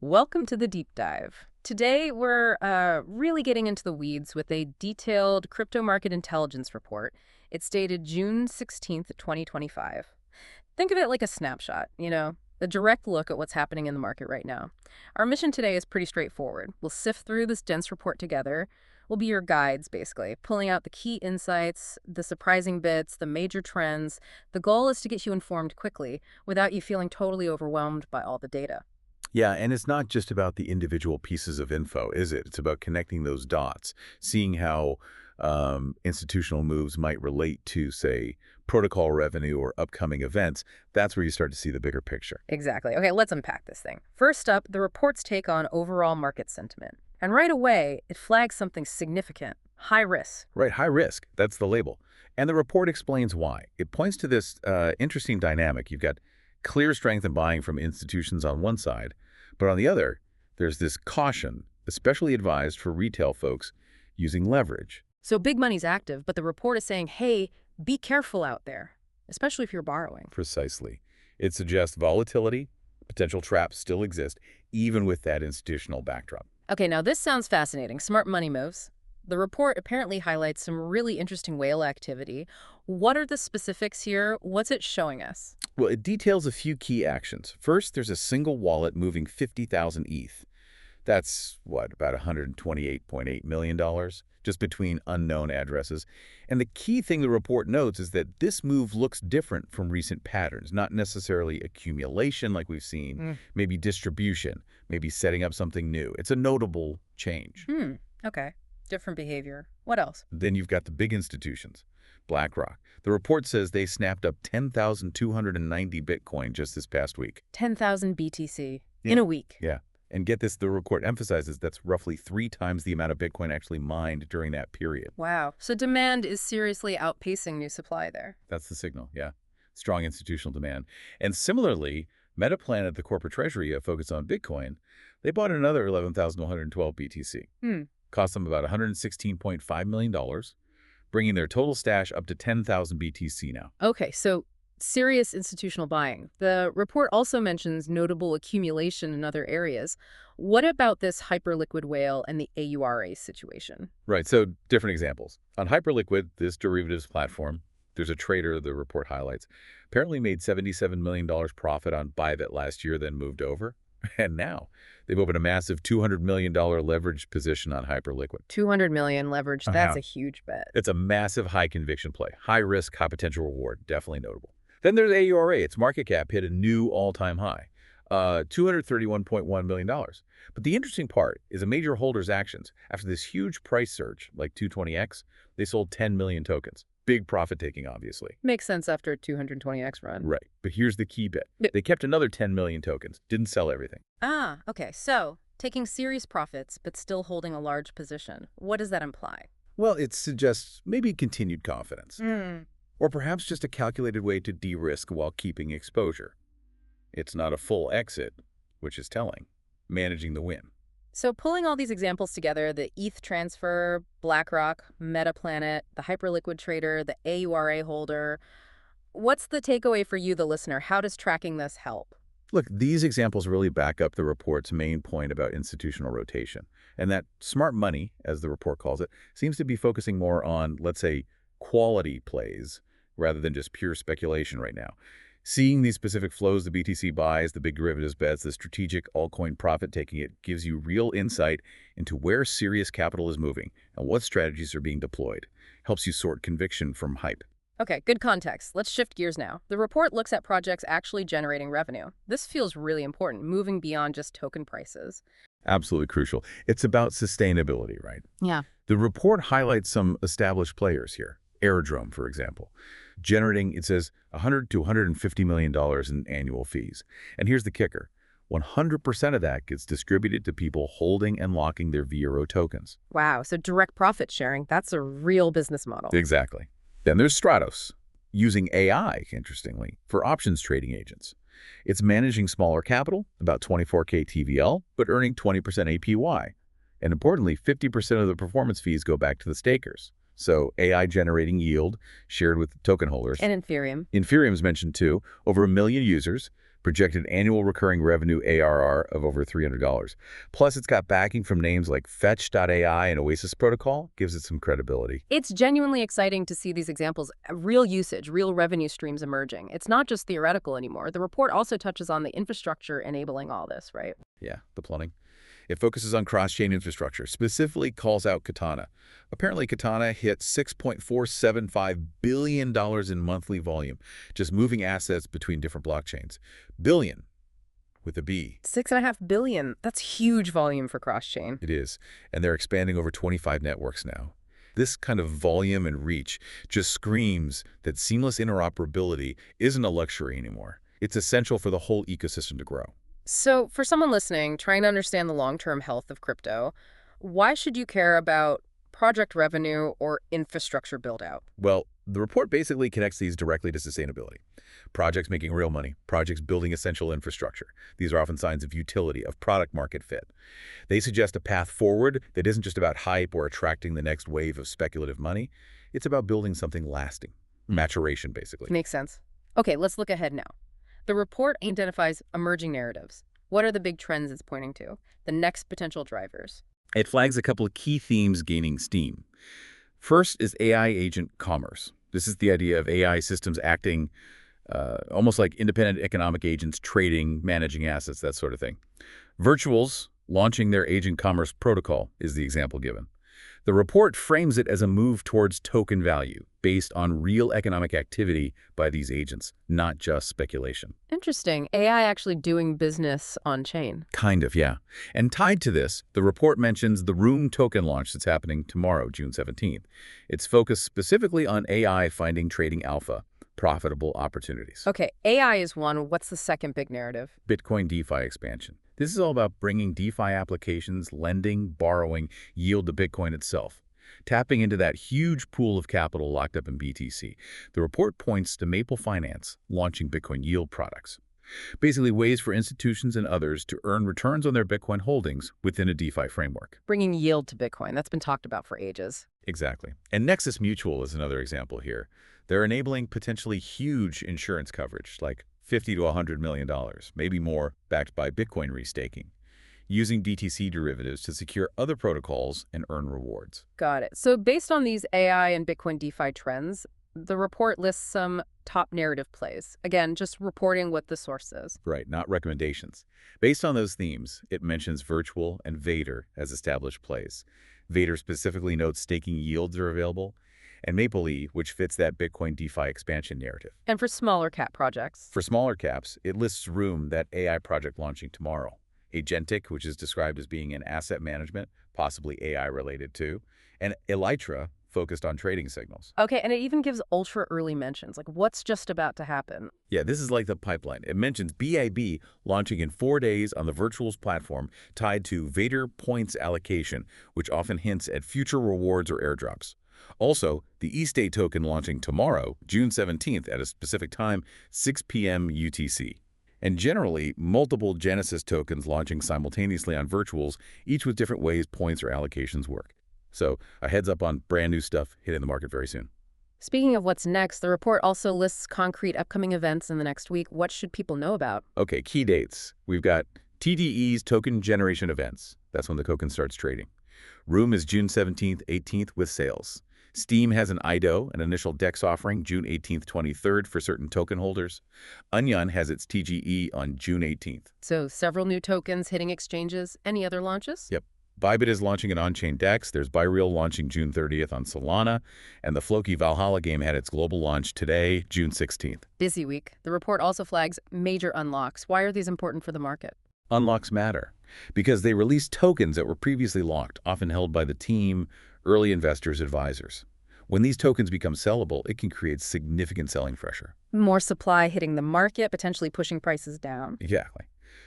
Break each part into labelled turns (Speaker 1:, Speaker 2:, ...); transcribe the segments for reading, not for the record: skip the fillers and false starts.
Speaker 1: Welcome to the deep dive. Today, we're really getting into the weeds with a detailed crypto market intelligence report. It's dated June 16th, 2025. Think of it like a snapshot, a direct look at what's happening in the market right now. Our mission today is pretty straightforward. We'll sift through this dense report together. We'll be your guides, basically, pulling out the key insights, the surprising bits, the major trends. The goal is to get you informed quickly without you feeling totally overwhelmed by all the data.
Speaker 2: Yeah, and it's not just about the individual pieces of info, is it? It's about connecting those dots, seeing how institutional moves might relate to, say, protocol revenue or upcoming events. That's where you start to see the bigger picture.
Speaker 1: Exactly. Okay, let's unpack this thing. First up, the report's take on overall market sentiment. And right away, it flags something significant, high risk.
Speaker 2: Right, high risk. That's the label. And the report explains why. It points to this interesting dynamic. You've got clear strength in buying from institutions on one side, but on the other, there's this caution, especially advised for retail folks using leverage.
Speaker 1: So big money's active, but the report is saying, hey, be careful out there, especially if you're borrowing.
Speaker 2: Precisely. It suggests volatility, potential traps still exist, even with that institutional backdrop.
Speaker 1: Okay, now this sounds fascinating. Smart money moves. The report apparently highlights some really interesting whale activity. What are the specifics here? What's it showing us?
Speaker 2: Well, it details a few key actions. First, there's a single wallet moving 50,000 ETH. That's, what, about $128.8 million, just between unknown addresses. And the key thing the report notes is that this move looks different from recent patterns, not necessarily accumulation like we've seen, maybe distribution, maybe setting up something new. It's a notable change.
Speaker 1: Okay. Different behavior. What else?
Speaker 2: Then you've got the big institutions. BlackRock. The report says they snapped up 10,290 Bitcoin just this past week.
Speaker 1: 10,000 BTC in a week.
Speaker 2: Yeah. And get this, the report emphasizes that's roughly 3 times the amount of Bitcoin actually mined during that period.
Speaker 1: Wow. So demand is seriously outpacing new supply there.
Speaker 2: That's the signal, yeah. Strong institutional demand. And similarly, Metaplanet, the corporate treasury focused on Bitcoin, they bought another 11,112 BTC. Cost them about $116.5 million, bringing their total stash up to 10,000 BTC now.
Speaker 1: Okay, so serious institutional buying. The report also mentions notable accumulation in other areas. What about this Hyperliquid whale and the AURA situation?
Speaker 2: Right, so different examples. On Hyperliquid, this derivatives platform, there's a trader the report highlights, apparently made $77 million profit on Bybit last year, then moved over. And now they've opened a massive $200 million leverage position on Hyperliquid.
Speaker 1: 200 million leverage. That's a huge bet.
Speaker 2: It's a massive high conviction play. High risk, high potential reward. Definitely notable. Then there's AURA. Its market cap hit a new all-time high, $231.1 million. But the interesting part is a major holder's actions. After this huge price surge, like 220x, they sold 10 million tokens. Big profit-taking, obviously.
Speaker 1: Makes sense after a 220x run.
Speaker 2: Right. But here's the key bit. They kept another 10 million tokens. Didn't sell everything.
Speaker 1: Ah, okay. So taking serious profits, but still holding a large position. What does that imply?
Speaker 2: Well, it suggests maybe continued confidence. Or perhaps just a calculated way to de-risk while keeping exposure. It's not a full exit, which is telling. Managing the win.
Speaker 1: So pulling all these examples together, the ETH transfer, BlackRock, Metaplanet, the Hyperliquid trader, the AURA holder, what's the takeaway for you, the listener? How does tracking this help?
Speaker 2: Look, these examples really back up the report's main point about institutional rotation. And that smart money, as the report calls it, seems to be focusing more on, let's say, quality plays rather than just pure speculation right now. Seeing these specific flows, the BTC buys, the big derivatives bets, the strategic altcoin profit-taking, it gives you real insight into where serious capital is moving and what strategies are being deployed. Helps you sort conviction from hype.
Speaker 1: Okay, good context. Let's shift gears now. The report looks at projects actually generating revenue. This feels really important, moving beyond just token prices.
Speaker 2: Absolutely crucial. It's about sustainability, right?
Speaker 1: Yeah.
Speaker 2: The report highlights some established players here. Aerodrome, for example, generating, it says, $100 to $150 million in annual fees. And here's the kicker. 100% of that gets distributed to people holding and locking their veAERO tokens.
Speaker 1: Wow, so direct profit sharing, that's a real business model.
Speaker 2: Exactly. Then there's Stratos, using AI, interestingly, for options trading agents. It's managing smaller capital, about 24K TVL, but earning 20% APY. And importantly, 50% of the performance fees go back to the stakers. So AI generating yield shared with token holders.
Speaker 1: And Inferium.
Speaker 2: Inferium's mentioned too. Over 1 million users, projected annual recurring revenue ARR of over $300. Plus, it's got backing from names like Fetch.ai and Oasis Protocol, gives it some credibility.
Speaker 1: It's genuinely exciting to see these examples, real usage, real revenue streams emerging. It's not just theoretical anymore. The report also touches on the infrastructure enabling all this, right?
Speaker 2: Yeah, the plumbing. It focuses on cross-chain infrastructure, specifically calls out Katana. Apparently, Katana hit $6.475 billion in monthly volume, just moving assets between different blockchains. Billion, with a B.
Speaker 1: 6.5 billion. That's huge volume for cross-chain.
Speaker 2: It is, and they're expanding over 25 networks now. This kind of volume and reach just screams that seamless interoperability isn't a luxury anymore. It's essential for the whole ecosystem to grow.
Speaker 1: So for someone listening, trying to understand the long-term health of crypto, why should you care about project revenue or infrastructure build-out?
Speaker 2: Well, the report basically connects these directly to sustainability. Projects making real money, projects building essential infrastructure. These are often signs of utility, of product market fit. They suggest a path forward that isn't just about hype or attracting the next wave of speculative money. It's about building something lasting. Maturation, basically.
Speaker 1: Makes sense. Okay, let's look ahead now. The report identifies emerging narratives. What are the big trends it's pointing to? The next potential drivers?
Speaker 2: It flags a couple of key themes gaining steam. First is AI agent commerce. This is the idea of AI systems acting almost like independent economic agents, trading, managing assets, that sort of thing. Virtuals launching their agent commerce protocol is the example given. The report frames it as a move towards token value based on real economic activity by these agents, not just speculation.
Speaker 1: Interesting. AI actually doing business on-chain.
Speaker 2: Kind of, yeah. And tied to this, the report mentions the Room token launch that's happening tomorrow, June 17th. It's focused specifically on AI finding trading alpha, profitable opportunities.
Speaker 1: Okay, AI is one. What's the second big narrative?
Speaker 2: Bitcoin DeFi expansion. This is all about bringing DeFi applications, lending, borrowing, yield to Bitcoin itself, tapping into that huge pool of capital locked up in BTC. The report points to Maple Finance launching Bitcoin yield products, basically ways for institutions and others to earn returns on their Bitcoin holdings within a DeFi framework.
Speaker 1: Bringing yield to Bitcoin. That's been talked about for ages.
Speaker 2: Exactly. And Nexus Mutual is another example here. They're enabling potentially huge insurance coverage, like $50 to $100 million, maybe more, backed by Bitcoin restaking, using DTC derivatives to secure other protocols and earn rewards.
Speaker 1: Got it. So based on these AI and Bitcoin DeFi trends, the report lists some top narrative plays. Again, just reporting what the source says.
Speaker 2: Right, not recommendations. Based on those themes, it mentions Virtual and veAERO as established plays. veAERO specifically notes staking yields are available, and MapleE, which fits that Bitcoin DeFi expansion narrative.
Speaker 1: And for smaller cap projects?
Speaker 2: For smaller caps, it lists Room, that AI project launching tomorrow. Agentic, which is described as being in asset management, possibly AI related too, and Elytra, focused on trading signals.
Speaker 1: Okay, and it even gives ultra early mentions, like what's just about to happen.
Speaker 2: Yeah, this is like the pipeline. It mentions BIB launching in 4 days on the Virtuals platform tied to veAERO points allocation, which often hints at future rewards or airdrops. Also, the ESTEE token launching tomorrow, June 17th at a specific time, 6 p.m. UTC. And generally, multiple Genesis tokens launching simultaneously on Virtuals, each with different ways points or allocations work. So, a heads up on brand new stuff hitting the market very soon.
Speaker 1: Speaking of what's next, the report also lists concrete upcoming events in the next week. What should people know about?
Speaker 2: Okay, key dates. We've got TDE's token generation events. That's when the token starts trading. Room is June 17th, 18th with sales. Steem has an IDO, an initial DEX offering, June 18th, 23rd for certain token holders. Onion has its TGE on June 18th.
Speaker 1: So several new tokens hitting exchanges. Any other launches?
Speaker 2: Yep. Bybit is launching an on-chain DEX. There's ByReal launching June 30th on Solana. And the Floki Valhalla game had its global launch today, June 16th.
Speaker 1: Busy week. The report also flags major unlocks. Why are these important for the market?
Speaker 2: Unlocks matter because they release tokens that were previously locked, often held by the team, early investors, advisors. When these tokens become sellable, it can create significant selling pressure.
Speaker 1: More supply hitting the market, potentially pushing prices down.
Speaker 2: Exactly.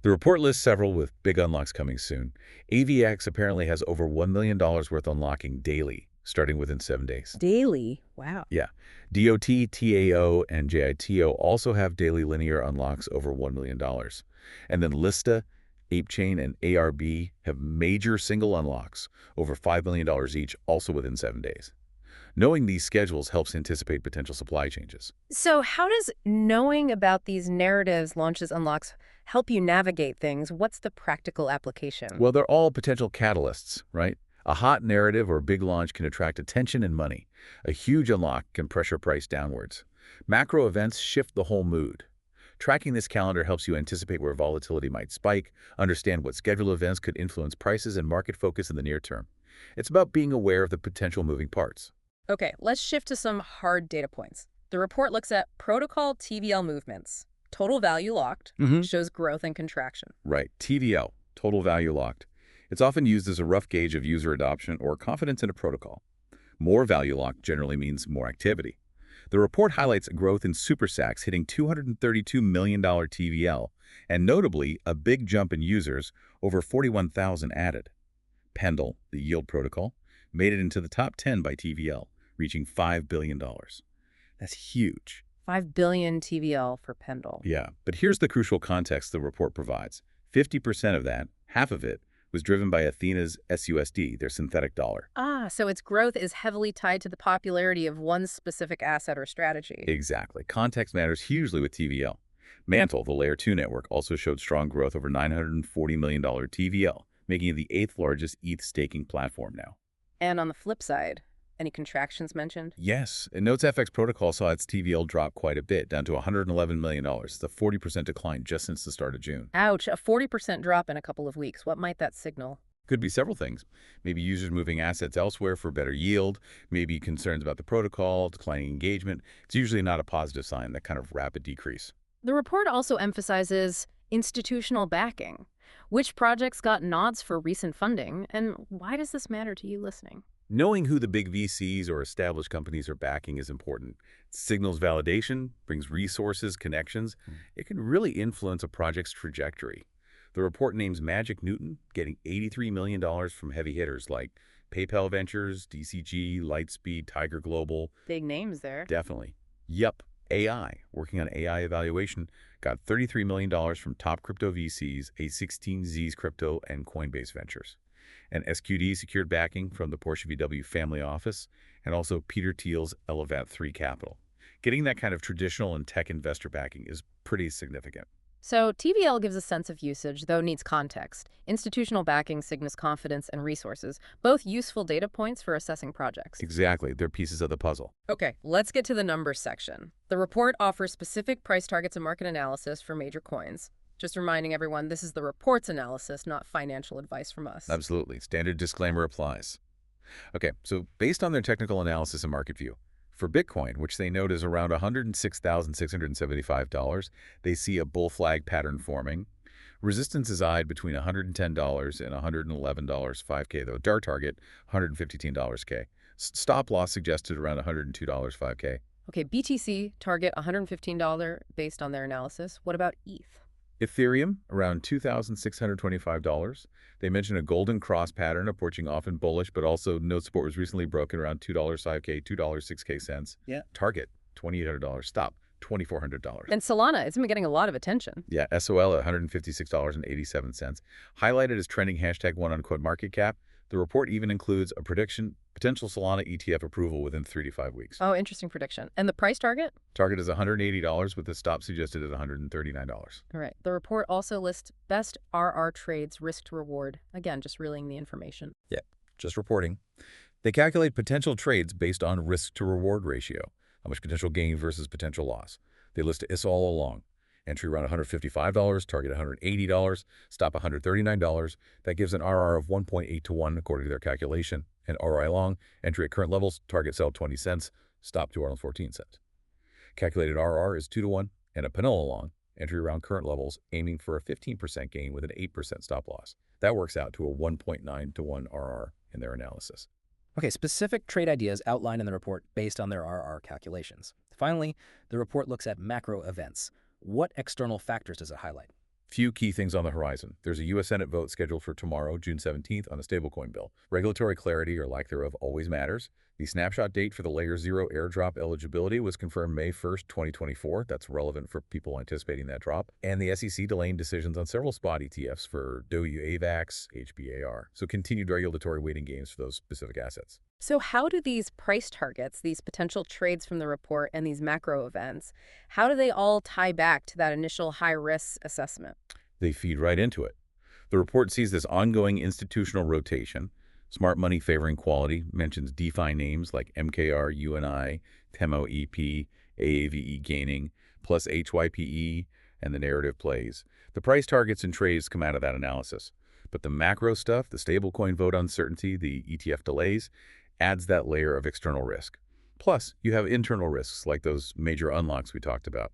Speaker 2: The report lists several with big unlocks coming soon. AVX apparently has over $1 million worth unlocking daily, starting within 7 days.
Speaker 1: Daily? Wow.
Speaker 2: Yeah. DOT, TAO, and JITO also have daily linear unlocks over $1 million. And then Lista, ApeChain, and ARB have major single unlocks, over $5 million each, also within 7 days. Knowing these schedules helps anticipate potential supply changes.
Speaker 1: So how does knowing about these narratives, launches, unlocks help you navigate things? What's the practical application?
Speaker 2: Well, they're all potential catalysts, right? A hot narrative or big launch can attract attention and money. A huge unlock can pressure price downwards. Macro events shift the whole mood. Tracking this calendar helps you anticipate where volatility might spike, understand what scheduled events could influence prices and market focus in the near term. It's about being aware of the potential moving parts.
Speaker 1: Okay, let's shift to some hard data points. The report looks at protocol TVL movements. Total value locked shows growth and contraction.
Speaker 2: Right, TVL, total value locked. It's often used as a rough gauge of user adoption or confidence in a protocol. More value locked generally means more activity. The report highlights growth in super sats hitting $232 million TVL, and notably, a big jump in users, over 41,000 added. Pendle, the yield protocol, made it into the top 10 by TVL, reaching $5 billion. That's huge.
Speaker 1: 5 billion TVL for Pendle.
Speaker 2: Yeah, but here's the crucial context the report provides. 50% of that, half of it, was driven by Ethena's sUSDe, their synthetic dollar.
Speaker 1: Ah, so its growth is heavily tied to the popularity of one specific asset or strategy.
Speaker 2: Exactly. Context matters hugely with TVL. Mantle, the Layer 2 network, also showed strong growth over $940 million TVL, making it the 8th largest ETH staking platform now.
Speaker 1: And on the flip side, any contractions mentioned?
Speaker 2: Yes, and Notes FX protocol saw its TVL drop quite a bit, down to $111 million. It's a 40% decline just since the start of June.
Speaker 1: Ouch, a 40% drop in a couple of weeks. What might that signal?
Speaker 2: Could be several things. Maybe users moving assets elsewhere for better yield, maybe concerns about the protocol, declining engagement. It's usually not a positive sign, that kind of rapid decrease.
Speaker 1: The report also emphasizes institutional backing. Which projects got nods for recent funding, and why does this matter to you listening?
Speaker 2: Knowing who the big VCs or established companies are backing is important. It signals validation, brings resources, connections. It can really influence a project's trajectory. The report names Magic Newton getting $83 million from heavy hitters like PayPal Ventures, DCG, Lightspeed, Tiger Global.
Speaker 1: Big names there.
Speaker 2: Definitely. Yup. AI, working on AI evaluation, got $33 million from top crypto VCs, A16Z's Crypto, and Coinbase Ventures. And SQD secured backing from the Porsche VW family office and also Peter Thiel's Elevat 3 Capital. Getting that kind of traditional and tech investor backing is pretty significant.
Speaker 1: So TVL gives a sense of usage, though needs context. Institutional backing signals confidence and resources, both useful data points for assessing projects.
Speaker 2: Exactly. They're pieces of the puzzle.
Speaker 1: Okay, let's get to the numbers section. The report offers specific price targets and market analysis for major coins. Just reminding everyone, this is the report's analysis, not financial advice from us.
Speaker 2: Absolutely. Standard disclaimer applies. Okay, so based on their technical analysis and market view, for Bitcoin, which they note is around $106,675, they see a bull flag pattern forming. Resistance is eyed between $110 and $111 5K, though DAR target $115 K. Stop loss suggested around $102 5K.
Speaker 1: Okay, BTC target $115 based on their analysis. What about ETH?
Speaker 2: Ethereum, around $2,625. They mention a golden cross pattern approaching often bullish, but also note support was recently broken around $2 5K, $2 6K cents.
Speaker 1: Yeah.
Speaker 2: Target, $2,800. Stop, $2,400.
Speaker 1: And Solana, it's been getting a lot of attention.
Speaker 2: Yeah, SOL at $156.87. Highlighted as trending #1 on CoinMarketCap. The report even includes a prediction, potential Solana ETF approval within 3 to 5 weeks.
Speaker 1: Oh, interesting prediction. And the price target?
Speaker 2: Target is $180 with the stop suggested at $139.
Speaker 1: All right. The report also lists best RR trades risk to reward. Again, just relaying the information.
Speaker 2: Yeah, just reporting. They calculate potential trades based on risk to reward ratio, how much potential gain versus potential loss. They list this all along. Entry around $155, target $180, stop $139. That gives an RR of 1.8 to 1 according to their calculation. And ROI long, entry at current levels, target sell 20 cents, stop $2.14. Calculated RR is 2 to 1, and a Pendle long, entry around current levels, aiming for a 15% gain with an 8% stop loss. That works out to a 1.9 to 1 RR in their analysis.
Speaker 3: Okay, specific trade ideas outlined in the report based on their RR calculations. Finally, the report looks at macro events. What external factors does it highlight?
Speaker 2: Few key things on the horizon. There's a U.S. Senate vote scheduled for tomorrow, June 17th, on a stablecoin bill. Regulatory clarity, or lack thereof, always matters. The snapshot date for the Layer 0 airdrop eligibility was confirmed May 1st, 2024. That's relevant for people anticipating that drop. And the SEC delaying decisions on several spot ETFs for DOU AVAX, HBAR. So continued regulatory waiting games for those specific assets.
Speaker 1: So how do these price targets, these potential trades from the report and these macro events, how do they all tie back to that initial high-risk assessment?
Speaker 2: They feed right into it. The report sees this ongoing institutional rotation, smart money favoring quality, mentions DeFi names like MKR, UNI, Temo EP, AAVE gaining, plus HYPE, and the narrative plays. The price targets and trades come out of that analysis. But the macro stuff, the stablecoin vote uncertainty, the ETF delays, adds that layer of external risk. Plus, you have internal risks like those major unlocks we talked about.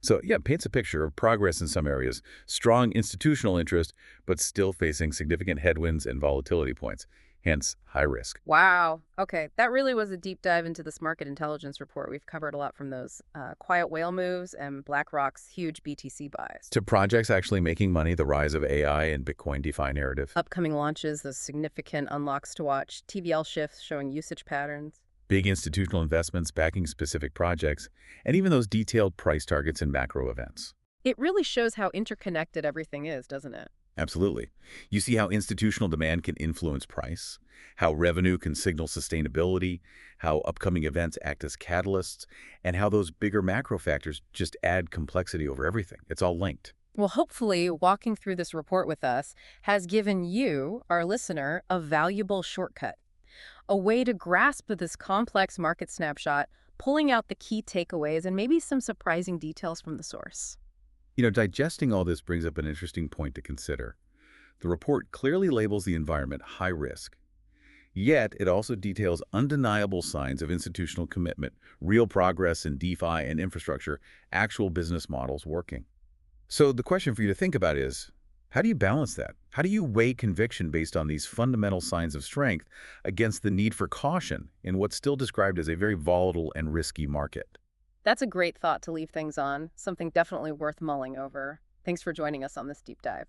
Speaker 2: So, yeah, paints a picture of progress in some areas, strong institutional interest, but still facing significant headwinds and volatility points, hence high risk.
Speaker 1: Wow. Okay. That really was a deep dive into this market intelligence report. We've covered a lot from those quiet whale moves and BlackRock's huge BTC buys.
Speaker 2: To projects actually making money, the rise of AI and Bitcoin DeFi narrative.
Speaker 1: Upcoming launches, those significant unlocks to watch, TVL shifts showing usage patterns.
Speaker 2: Big institutional investments backing specific projects, and even those detailed price targets and macro events.
Speaker 1: It really shows how interconnected everything is, doesn't it?
Speaker 2: Absolutely. You see how institutional demand can influence price, how revenue can signal sustainability, how upcoming events act as catalysts, and how those bigger macro factors just add complexity over everything. It's all linked.
Speaker 1: Well, hopefully, walking through this report with us has given you, our listener, a valuable shortcut, a way to grasp this complex market snapshot, pulling out the key takeaways and maybe some surprising details from the source.
Speaker 2: Digesting all this brings up an interesting point to consider. The report clearly labels the environment high risk. Yet, it also details undeniable signs of institutional commitment, real progress in DeFi and infrastructure, actual business models working. So the question for you to think about is, how do you balance that? How do you weigh conviction based on these fundamental signs of strength against the need for caution in what's still described as a very volatile and risky market?
Speaker 1: That's a great thought to leave things on, something definitely worth mulling over. Thanks for joining us on this deep dive.